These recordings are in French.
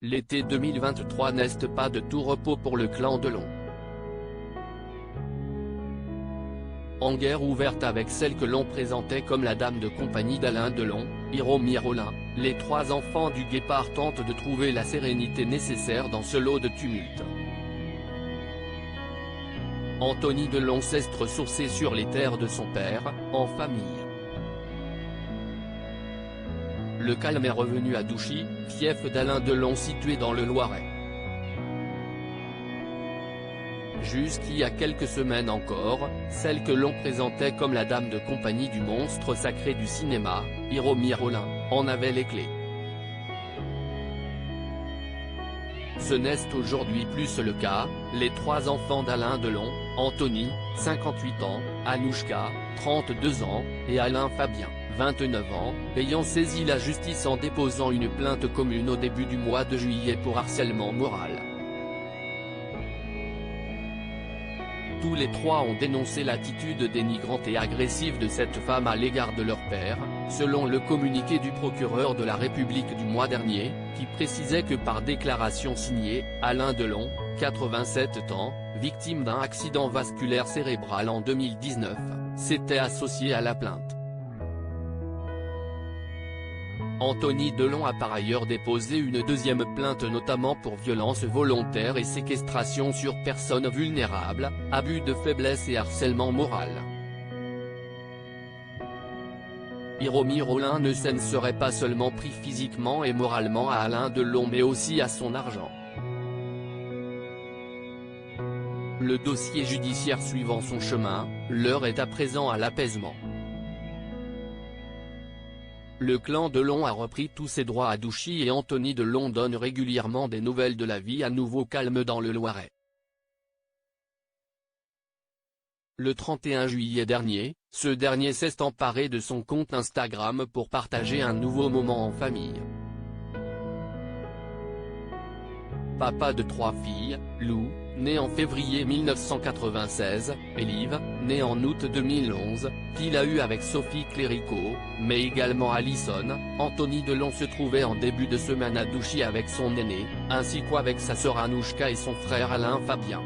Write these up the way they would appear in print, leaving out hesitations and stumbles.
L'été 2023 n'est pas de tout repos pour le clan Delon. En guerre ouverte avec celle que l'on présentait comme la dame de compagnie d'Alain Delon, Hiromi Rollin, les trois enfants du Guépard tentent de trouver la sérénité nécessaire dans ce lot de tumulte. Anthony Delon s'est ressourcé sur les terres de son père, en famille. Le calme est revenu à Douchy, fief d'Alain Delon situé dans le Loiret. Jusqu'il y a quelques semaines encore, celle que l'on présentait comme la dame de compagnie du monstre sacré du cinéma, Hiromi Rollin, en avait les clés. Ce n'est aujourd'hui plus le cas, les trois enfants d'Alain Delon, Anthony, 58 ans, Anouchka, 32 ans, et Alain Fabien, 29 ans, ayant saisi la justice en déposant une plainte commune au début du mois de juillet pour harcèlement moral. Tous les trois ont dénoncé l'attitude dénigrante et agressive de cette femme à l'égard de leur père, selon le communiqué du procureur de la République du mois dernier, qui précisait que par déclaration signée, Alain Delon, 87 ans, victime d'un accident vasculaire cérébral en 2019, s'était associé à la plainte. Anthony Delon a par ailleurs déposé une deuxième plainte notamment pour violence volontaire et séquestration sur personne vulnérable, abus de faiblesse et harcèlement moral. Hiromi Rollin ne s'en serait pas seulement pris physiquement et moralement à Alain Delon mais aussi à son argent. Le dossier judiciaire suivant son chemin, l'heure est à présent à l'apaisement. Le clan Delon a repris tous ses droits à Douchy et Anthony Delon donne régulièrement des nouvelles de la vie à nouveau calme dans le Loiret. Le 31 juillet dernier, ce dernier s'est emparé de son compte Instagram pour partager un nouveau moment en famille. Papa de 3 filles, Lou, née en février 1996, et Liv, née en août 2011, qu'il a eu avec Sophie Cléricault, mais également Alison. Anthony Delon se trouvait en début de semaine à Douchy avec son aîné, ainsi qu'avec sa sœur Anouchka et son frère Alain Fabien.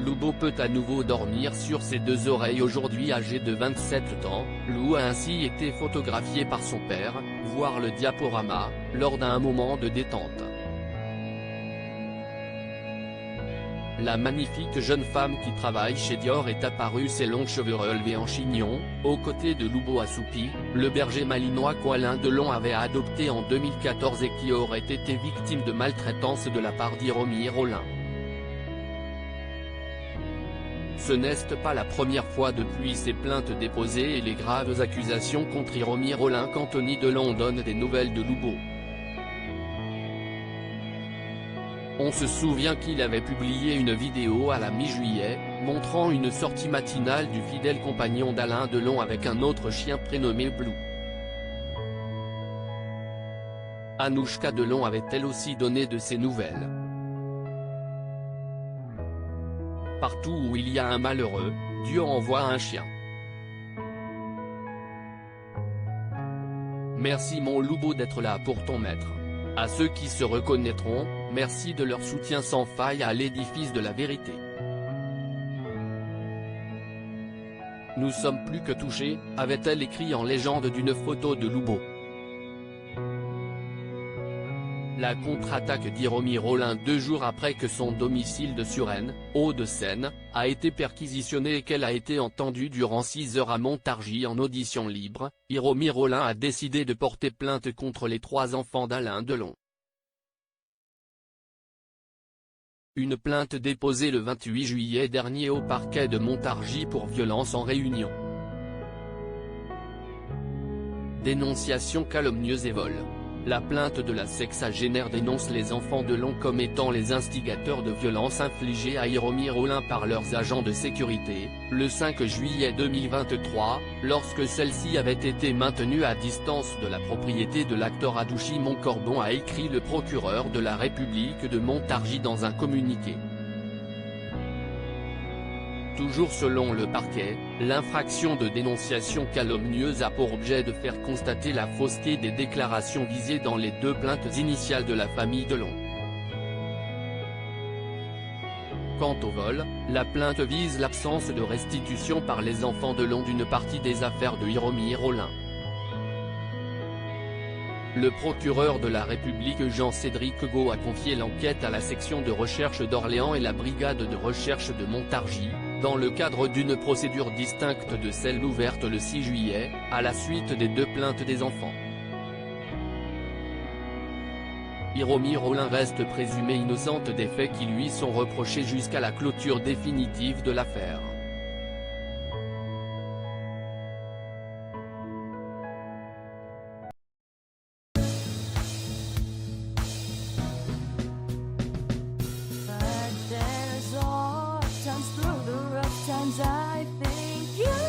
Loubo peut à nouveau dormir sur ses deux oreilles. Aujourd'hui âgé de 27 ans, Lou a ainsi été photographié par son père, voir le diaporama, lors d'un moment de détente. La magnifique jeune femme qui travaille chez Dior est apparue, ses longs cheveux relevés en chignon, aux côtés de Loubo assoupi, le berger malinois qu'Alain Delon avait adopté en 2014 et qui aurait été victime de maltraitance de la part d'Hiromi Rollin. Ce n'est pas la première fois depuis ces plaintes déposées et les graves accusations contre Hiromi Rollin qu'Anthony Delon donne des nouvelles de Loubo. On se souvient qu'il avait publié une vidéo à la mi-juillet, montrant une sortie matinale du fidèle compagnon d'Alain Delon avec un autre chien prénommé Blue. Anouchka Delon avait elle aussi donné de ses nouvelles. Partout où il y a un malheureux, Dieu envoie un chien. Merci mon Loubo d'être là pour ton maître. À ceux qui se reconnaîtront, merci de leur soutien sans faille à l'édifice de la vérité. Nous sommes plus que touchés, avait-elle écrit en légende d'une photo de Loubo. La contre-attaque d'Hiromi Rollin 2 jours après que son domicile de Suresnes, Hauts-de-Seine, a été perquisitionné et qu'elle a été entendue durant 6 heures à Montargis en audition libre, Hiromi Rollin a décidé de porter plainte contre les 3 enfants d'Alain Delon. Une plainte déposée le 28 juillet dernier au parquet de Montargis pour violence en réunion. Dénonciation calomnieuse et vol. La plainte de la sexagénaire dénonce les enfants Delon comme étant les instigateurs de violences infligées à Hiromi Rollin par leurs agents de sécurité, le 5 juillet 2023, lorsque celle-ci avait été maintenue à distance de la propriété de l'acteur à Douchy-Montcorbon, a écrit le procureur de la République de Montargis dans un communiqué. Toujours selon le parquet, l'infraction de dénonciation calomnieuse a pour objet de faire constater la fausseté des déclarations visées dans les 2 plaintes initiales de la famille Delon. Quant au vol, la plainte vise l'absence de restitution par les enfants Delon d'une partie des affaires de Hiromir Rollin. Le procureur de la République Jean-Cédric Gault a confié l'enquête à la section de recherche d'Orléans et la brigade de recherche de Montargis, dans le cadre d'une procédure distincte de celle ouverte le 6 juillet, à la suite des 2 plaintes des enfants. Hiromir Rollin reste présumée innocente des faits qui lui sont reprochés jusqu'à la clôture définitive de l'affaire. But there's all times through the rough times I think you